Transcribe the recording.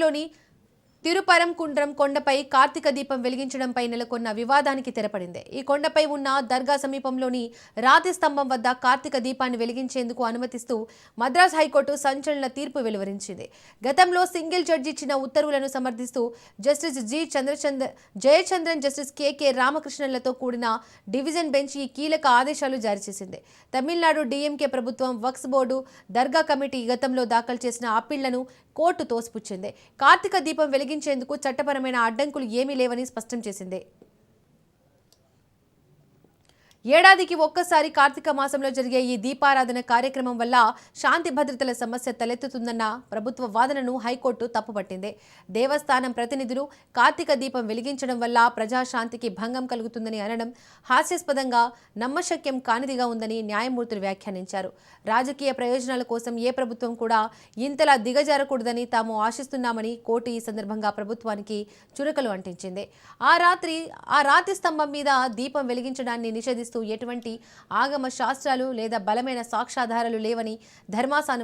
తిరుపతిలోని తిరుపరంకుండ్రం కొండపై కార్తీక దీపం వెలిగించడంపై నెలకొన్న వివాదానికి తెరపడింది. ఈ కొండపై ఉన్న దర్గా సమీపంలోని రాతి స్తంభం వద్ద కార్తీక దీపాన్ని వెలిగించేందుకు అనుమతిస్తూ మద్రాస్ హైకోర్టు సంచలన తీర్పు వెలువరించింది. గతంలో సింగిల్ జడ్జి ఇచ్చిన ఉత్తర్వులను సమర్థిస్తూ జస్టిస్ జయచంద్రన్, జస్టిస్ కె రామకృష్ణన్లతో కూడిన డివిజన్ బెంచ్ ఈ కీలక ఆదేశాలు జారీ చేసింది. తమిళనాడు డీఎంకే ప్రభుత్వం వక్ఫ్ బోర్డు దర్గా కమిటీ గతంలో దాఖలు చేసిన అప్పీళ్లను కోర్టు తోసిపుచ్చింది. కార్తీక దీపం వెలిగించేందుకు చట్టపరమైన అడ్డంకులు ఏమీ లేవని స్పష్టం చేసింది. ఏడాదికి ఒక్కసారి కార్తీక మాసంలో జరిగే ఈ దీపారాధన కార్యక్రమం వల్ల శాంతి భద్రతల సమస్య తలెత్తుతుందన్న ప్రభుత్వ వాదనను హైకోర్టు తప్పుపట్టింది. దేవస్థానం ప్రతినిధులు కార్తీక దీపం వెలిగించడం వల్ల ప్రజాశాంతికి భంగం కలుగుతుందని అనడం హాస్యాస్పదంగా, నమ్మశక్యం కానిదిగా ఉందని న్యాయమూర్తులు వ్యాఖ్యానించారు. రాజకీయ ప్రయోజనాల కోసం ఏ ప్రభుత్వం కూడా ఇంతలా దిగజారకూడదని తాము ఆశిస్తున్నామని కోర్టు ఈ సందర్భంగా ప్రభుత్వానికి చురకలు అంటించింది. ఆ రాతి స్తంభం మీద దీపం వెలిగించడాన్ని నిషేధిస్తూ ఎటువంటి ఆగమ శాస్త్రాలు లేదా బలమైన సాక్ష్యాధారాలు లేవని ధర్మాసనం